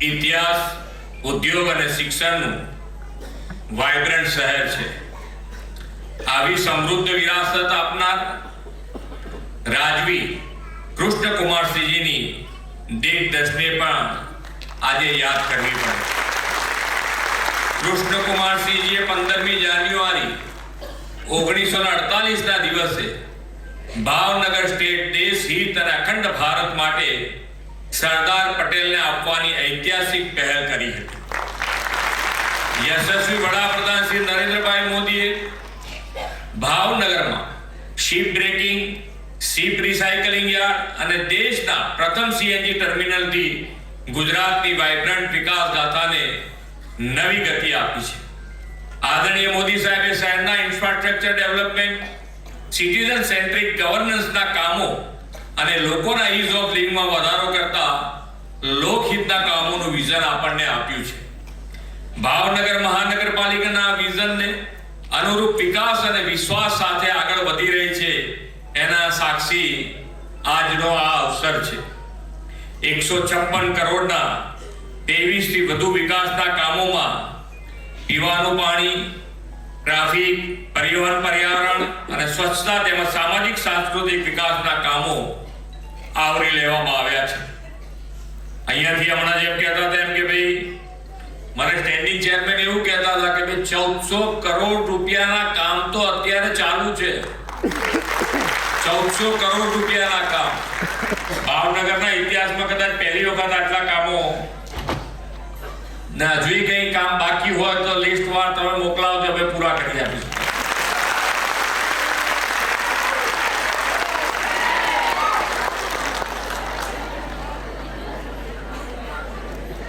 ઇતિહાસ, ઉદ્યોગ અને શિક્ષણનું વાઇબ્રન્ટ શહેર છે. આવી સમૃદ્ધ વિરાસત આપનાર રાજવી કૃષ્ણકુમારસિંહજીની દીર્ઘદર્શને પણ આજે યાદ કરવી પડે. કૃષ્ણકુમારસિંહજીએ 15મી જાન્યુઆરી 1948ના દિવસે ભાવનગર સ્ટેટ દેશ હિત અને અખંડ ભારત માટે સરદાર પટેલને આપવાની ઐતિહાસિક પહેલ કરી હતી. યશસ્વી વડાપ્રધાન શ્રી નરેન્દ્રભાઈ મોદીએ ભાવનગરમાં ship breaking, ship recycling yard અને દેશના પ્રથમ સીએનજી ટર્મિનલથી ગુજરાતની વાઇબ્રન્ટ વિકાસ ગાથાને નવી ગતિ આપી છે. આદરણીય મોદી સાહેબે શહેરના ઇન્ફ્રાસ્ટ્રક્ચર ડેવલપમેન્ટ, સિટીઝન સેન્ટ્રિક ગવર્નન્સના કામો અને લોકોના ઇઝ ઓફ લિવિંગમાં વધારો કરતા લોકહિતના કામોનું વિઝન આપણને આપ્યું છે. ભાવનગર મહાનગરપાલિકાના વિઝનને અનુરૂપ વિકાસ અને વિશ્વાસ સાથે આગળ વધી રહી છે એના સાક્ષી આજનો આ અવસર છે. 156 કરોડના 23 થી વધુ વિકાસના કામોમાં પીવાનું પાણી, ટ્રાફિક, પરિવહન, પર્યાવરણ અને સ્વચ્છતા તેમજ સામાજિક સાંસ્કૃતિક વિકાસના કામો આવરી લેવામાં આવ્યા છે. અહીંયાથી હમણાં જેમ કહેતા હતા એમ કે ભાઈ મને સ્ટેન્ડિંગ ચેરમેન એવું કહેતા હતા કે ભાઈ 1400 કરોડ રૂપિયાના કામ તો અત્યારે ચાલુ છે. 1400 કરોડ રૂપિયાના કામ. ભાવનગરના ઇતિહાસમાં કદાચ પહેલી વખત આટલા કામો ના હજુ કઈ કામ બાકી હોય તો લિસ્ટ વાર તમે મોકલાવજો, અમે પૂરા કરી આપીશું.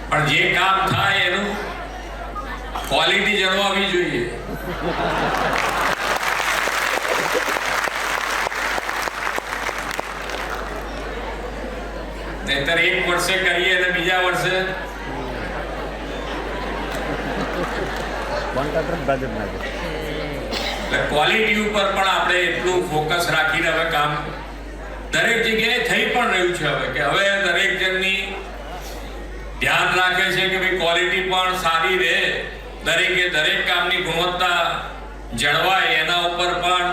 પણ જે કામ થાય એનું ક્વોલિટી જળવાવી જોઈએ. નહીતર એક વર્ષે કરીએ અને બીજા વર્ષે ક્વોલિટી ઉપર પણ આપણે એટલું ફોકસ રાખીને હવે કામ દરેક જગ્યાએ થઈ પણ રહ્યું છે. હવે કે હવે દરેક જણની ધ્યાન રાખે છે કે ભાઈ ક્વોલિટી પણ સારી રહે, દરેકે દરેક કામની ગુણવત્તા જળવાય એના ઉપર પણ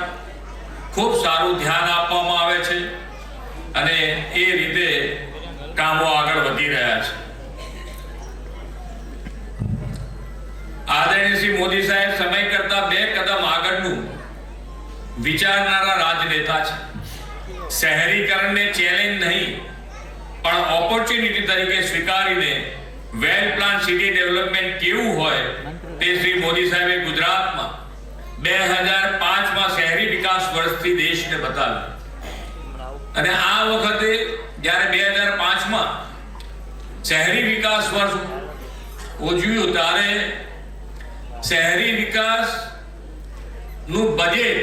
ખૂબ સારું ધ્યાન આપવામાં આવે છે અને એ રીતે કામો આગળ વધી રહ્યા છે. આદરણીય શ્રી મોદી સાહેબ સમય કરતા 2 કદમ આગળનું વિચારનારા રાજનેતા છે. શહેરીકરણને ચેલેન્જ નહીં પણ ઓપોર્ચ્યુનિટી તરીકે સ્વીકારીને વેલ પ્લાન સિટી ડેવલપમેન્ટ કેવું હોય તે શ્રી મોદી સાહેબે ગુજરાતમાં 2005માં શહેરી વિકાસ વર્ષથી દેશને બતાવ્યું. અને આ વખતે જ્યારે 2005માં શહેરી વિકાસ વર્ષ ઉજવ્યું ત્યારે શહેરી વિકાસ નું બજેટ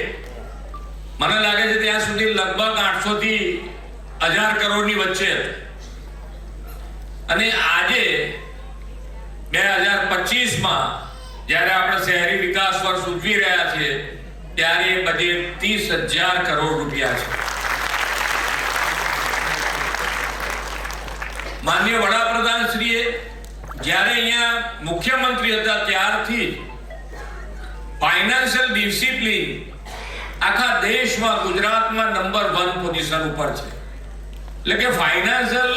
મને લાગે છે ત્યાં સુધી લગભગ 800 થી 1000 કરોડની વચ્ચે હતું. અને આજે 2025માં જ્યારે આપણે શહેરી વિકાસ વર્ષ ઉજવી રહ્યા છીએ ત્યારે એ બજેટ 30,000 કરોડ રૂપિયા છે. માનનીય વડાપ્રધાન શ્રીએ જ્યારે અહીંયા મુખ્યમંત્રી હતા ત્યારથી ફાઇનાન્શિયલ ડિસિપ્લિન આખા દેશમાં ગુજરાતમાં નંબર 1 પોઝિશન ઉપર છે. એટલે કે ફાઇનાન્શિયલ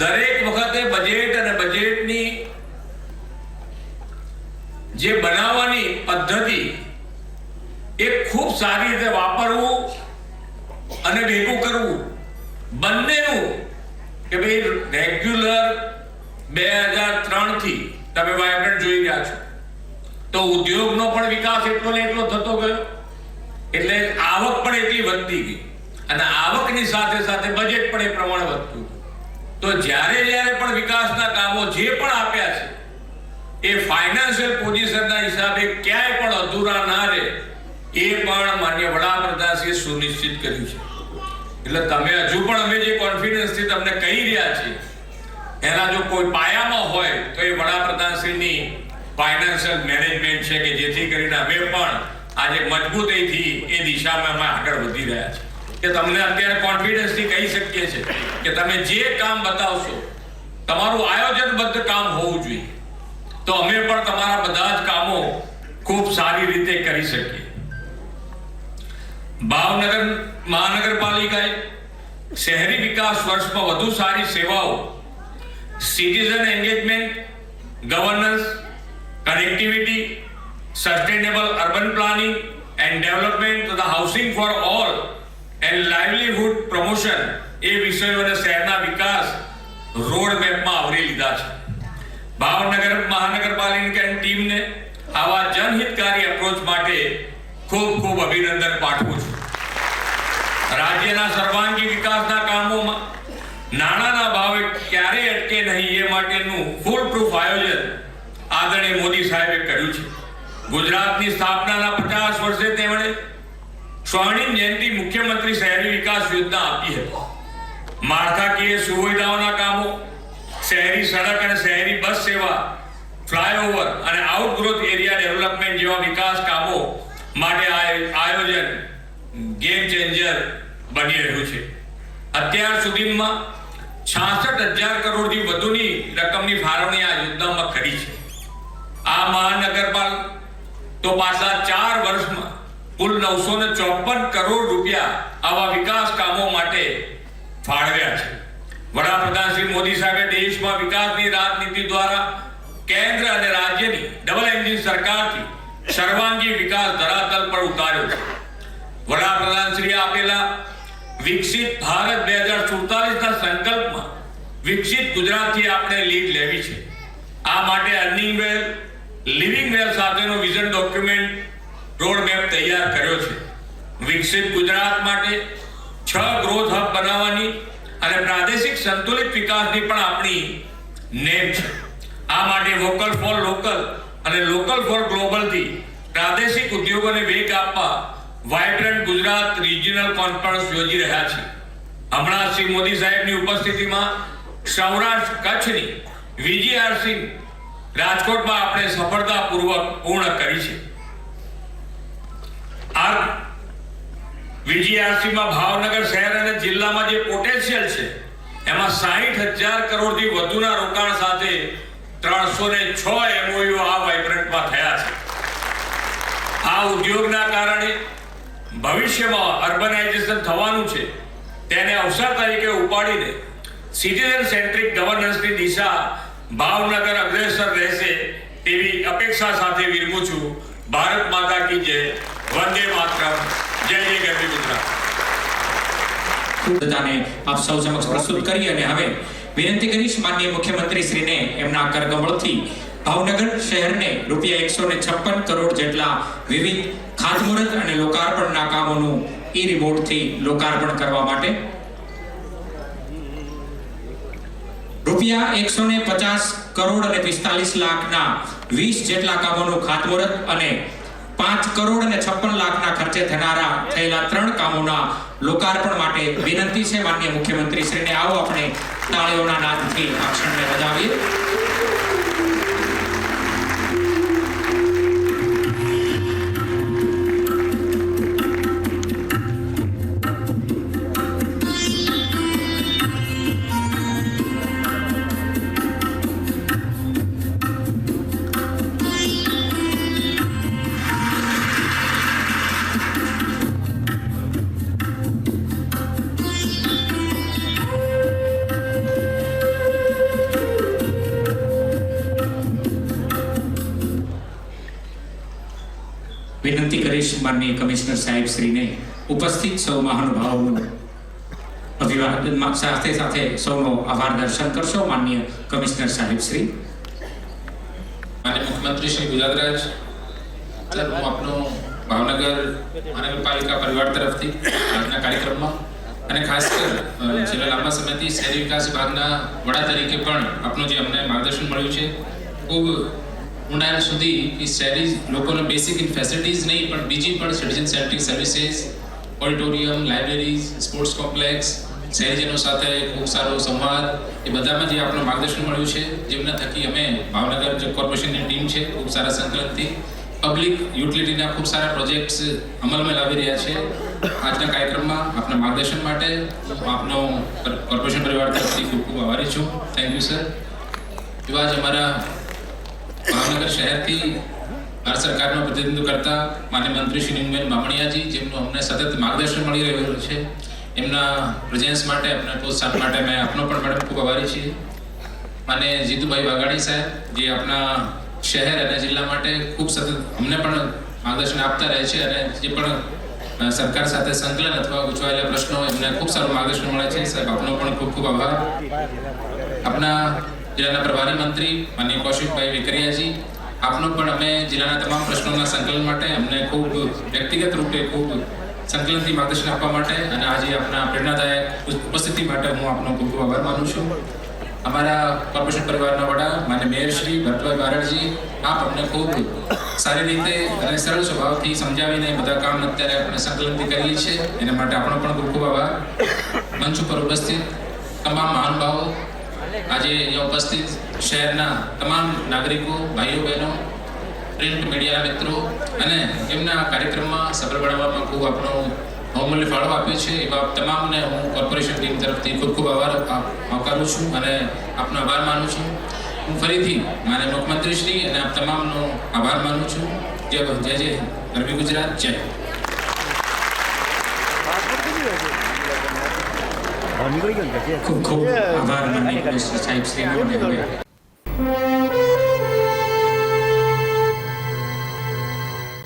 દરેક વખતે બજેટ અને બજેટની જે બનાવવાની પદ્ધતિ એ ખૂબ સારી રીતે વાપરવું અને ભેગું કરવું બંનેનું કે ભાઈ રેગ્યુલર 2003 થી તમે વાઇબ્રન્ટ જોઈ રહ્યા છો તો ઉદ્યોગનો પણ વિકાસ એટલો ને એટલો થતો ગયો એટલે આવક પણ એટલી વધતી ગઈ અને આવકની સાથે સાથે બજેટ પણ એ પ્રમાણે વધતું. તો જ્યારે જ્યારે પણ વિકાસના કામો જે પણ આપ્યા છે એ ફાઇનાન્શિયલ પોઝિશનના હિસાબે ક્યાંય પણ અધૂરા ના રહે એ પણ માન્ય વડાપ્રધાનશ્રીએ સુનિશ્ચિત કર્યું છે. એટલે તમે હજુ પણ અમે જે કોન્ફિડન્સથી તમને કહી રહ્યા છીએ એના જો કોઈ પાયામાં હોય તો એ વડાપ્રધાનશ્રીની ફાઇનાન્શિયલ મેનેજમેન્ટ છે કે જેથી કરીને અમે પણ આજે મજબૂતાઈથી એ દિશામાં અમે આગળ વધી રહ્યા છીએ કે તમને અત્યારે કોન્ફિડન્સથી કહી શકીએ છીએ કે તમે જે કામ બતાવશો તમારું આયોજનબદ્ધ કામ હોવું જોઈએ તો અમે પણ તમારા બધા જ કામો ખૂબ સારી રીતે કરી શકીએ. ભાવનગર મહાનગરપાલિકાએ શહેરી વિકાસ વર્ષમાં વધુ સારી સેવાઓ, citizen engagement, governance, connectivity, sustainable urban planning and development તથા housing for all and livelihood promotion એ વિષયોને શહેરના વિકાસ રોડ મેપમાં આવરી લીધા છે. ભાવનગર મહાનગરપાલિકાની ટીમને આવા જનહિતકારી એપ્રોચ માટે ખૂબ ખૂબ અભિનંદન પાઠવું છું. રાજ્યના સર્વાંગી વિકાસના કામોમાં નાણાંના ભાવે ક્યારેય અટકે નહીં એ માટેનું ફૂલ પ્રૂફ આયોજન આદરણીય મોદી સાહેબે કર્યું છે. ગુજરાતની સ્થાપનાના 50 વર્ષે તેમણે સ્વર્ણિમ જયંતિ મુખ્યમંત્રી શહેરી વિકાસ યોજના આપી હતી. માળખાકીય સુવિધાઓના કામો, શહેરી સડક અને શહેરી બસ સેવા, ફ્લાયઓવર અને આઉટગ્રોથ એરિયા ડેવલપમેન્ટ જેવા વિકાસ કામો માટે આયોજન ગેમ ચેન્જર બની રહ્યું છે. અત્યાર સુધીમાં 66,000 કરોડથી વધુની રકમની ફાળવણી આ યોજનામાં કરી છે. આ મહાનગરપાલિકા તો પાછલા 4 વર્ષમાં કુલ 954 કરોડ રૂપિયા આવા વિકાસ કામો માટે ફાળવ્યા છે. વડાપ્રધાન શ્રી મોદી સાહેબે દેશમાં વિકાસની રાજનીતિ દ્વારા કેન્દ્ર અને રાજ્યની ડબલ એન્જિન સરકારથી સર્વાંગી વિકાસ ધરાતલ પર ઉતાર્યો છે. વડાપ્રધાન શ્રી આપેલા વિકસિત ભારત 2047ના સંકલ્પમાં વિકસિત ગુજરાતથી આપણે લીડ લેવી છે. આ માટે અર્નિંગ વેલ, લિવિંગ વેલ સાથેનો વિઝન ડોક્યુમેન્ટ રોડ મેપ તૈયાર કર્યો છે. વિકસિત ગુજરાત માટે 6 ગ્રોથ હબ બનાવવાની અને પ્રાદેશિક સંતુલિત વિકાસની પણ આપણી નેમ છે. આ માટે વોકલ ફોર લોકલ અને લોકલ ફોર ગ્લોબલથી પ્રાદેશિક ઉદ્યોગોને વેગ આપવા વાઇબ્રન્ટ ગુજરાત રિજિયનલ કોન્ફરન્સ યોજી રહ્યા છે. હમણાં શ્રી મોદી સાહેબની ઉપસ્થિતિમાં સૌરાષ્ટ્ર કચ્છની વીજીઆરસી રાજકોટમાં આપણે સફળતાપૂર્વક પૂર્ણ કરી છે. આ વીજીઆરસીમાં ભાવનગર શહેર અને જિલ્લામાં જે પોટેન્શિયલ છે એમાં 60,000 કરોડથી વધુના રોકાણ સાથે 306 MOU આ વાઇબ્રન્ટમાં થયા છે. આ ઉદ્યોગના કારણે ભવિષ્યમાં અર્બનાઇઝેશન થવાનું છે તેને અવસર તરીકે ઉપાડીને સિટીઝન સેન્ટ્રિક ગવર્નન્સની દિશા ભાવનગર અગ્રેસર રહેશે તેવી અપેક્ષા સાથે વિરમું છું. ભારત માતા કી જય, વંદે માતરમ, જય જય ગરવી ગુજરાત. બધાને આપ સૌ સમક્ષ પ્રસ્તુત કરી અને હવે વિનંતી કરીશ માનનીય મુખ્યમંત્રી શ્રીને એમના કરકમળથી ભાવનગર શહેરને ₹156 કરોડ જેટલા વિવિધ ખાતમુહૂર્ત અને લોકાર્પણના કામોનું ઈ-રિમોટથી લોકાર્પણ કરવા માટે ₹150 કરોડ અને 45 લાખના 20 જેટલા કામોનું ખાતમુહૂર્ત અને 5 કરોડ અને 56 લાખના ખર્ચે થયેલા 3 કામોના લોકાર્પણ માટે વિનંતી છે માનનીય મુખ્યમંત્રી શ્રીને. આવો આપણે તાળીઓના નાદથી આ ક્ષણને વધાવીએ. વિનંતી કરીશ માનનીય કમિશનર સાહેબ શ્રીને ઉપસ્થિત સૌ મહાનુભાવોનું અભિવાદન સાથે સાથે સૌનો આભાર દર્શન કરશો. માનનીય કમિશનર સાહેબ શ્રી. માનનીય મુખ્યમંત્રી શ્રી ગુજરાતરાજ, હું આપનો ભાવનગર મહાનગરપાલિકા પરિવાર તરફથી આજના કાર્યક્રમમાં અને ખાસ કર છેલ્લા લાંબા સમયથી શહેરી વિકાસ વિભાગના વડા તરીકે પણ આપનું જે અમને માર્ગદર્શન મળ્યું છે ખૂબ ઊંડાણ સુધી કે શહેરી લોકોને બેસિક ફેસિલિટીઝ નહીં પણ બીજી પણ citizen centric services, auditorium, libraries, sports complex, શહેરીજનો સાથે ખૂબ સારો સંવાદ, એ બધામાં જે આપણને માર્ગદર્શન મળ્યું છે, જેમના થકી અમે ભાવનગર જે કોર્પોરેશનની ટીમ છે ખૂબ સારા સંકલનથી પબ્લિક યુટિલિટીના ખૂબ સારા પ્રોજેક્ટ્સ અમલમાં લાવી રહ્યા છે. આજના કાર્યક્રમમાં આપના માર્ગદર્શન માટે હું આપનો કોર્પોરેશન પરિવાર તરફથી ખૂબ ખૂબ આભારી છું. Thank you sir. એવા જ અમારા ભાવનગર શહેરથી ભારત સરકારનું પ્રતિનિધિત્વ કરતા માન્ય મંત્રી શ્રી નીમબેન બામણિયાજી, જેમનું અમને સતત માર્ગદર્શન મળી રહ્યું છે, એમના પ્રેઝન્સ માટે, આપના પ્રોત્સાહન માટે મેં આપનો પણ મેડમ ખૂબ આભારી છીએ. અને જીતુભાઈ વાઘાણી સાહેબ, જે આપણા શહેર અને જિલ્લા માટે ખૂબ સતત અમને પણ માર્ગદર્શન આપતા રહે છે અને જે પણ સરકાર સાથે સંકલન અથવા ગૂંચવાયેલા પ્રશ્નો એમને ખૂબ સારું માર્ગદર્શન મળે છે. સાહેબ આપનો પણ ખૂબ ખૂબ આભાર. આપણા જિલ્લાના પ્રભારી મંત્રી માનનીય કૌશિકભાઈ વેકરિયાજી, આપનો પણ અમે જિલ્લાના તમામ પ્રશ્નોના સંકલન માટે અમને ખૂબ વ્યક્તિગત રૂપે ખૂબ સંકલનથી માર્ગદર્શન આપવા માટે અને આજે આપણા પ્રેરણાદાયક ઉપસ્થિતિ માટે હું આપનો ખૂબ ખૂબ આભાર માનું છું. અમારા કોર્પોરેશન પરિવારના વડા માન્ય મેયર શ્રી ભરતભાઈ બારડજી, આપ અમને ખૂબ સારી રીતે અને સરળ સ્વભાવથી સમજાવીને બધા કામ અત્યારે આપણે સંકલનથી કરીએ છીએ, એના માટે આપણો પણ ખૂબ ખૂબ આભાર. મંચ ઉપર ઉપસ્થિત તમામ મહાનુભાવો, આજે અહીંયા ઉપસ્થિત શહેરના તમામ નાગરિકો, ભાઈઓ બહેનો, પ્રિન્ટ મીડિયાના મિત્રો અને એમના કાર્યક્રમમાં સફળ બનાવવામાં ખૂબ આપણો બહુમૂલ્ય ફાળો આપ્યો છે, એવા તમામને હું કોર્પોરેશન ટીમ તરફથી ખૂબ ખૂબ આવકારું છું અને આપનો આભાર માનું છું. હું ફરીથી માન્ય મુખ્યમંત્રી શ્રી અને આપ તમામનો આભાર માનું છું. જય જય ગરવી ગુજરાત, જય. ખૂબ ખૂબ આભાર માનનીય સાહેબ શ્રીનો.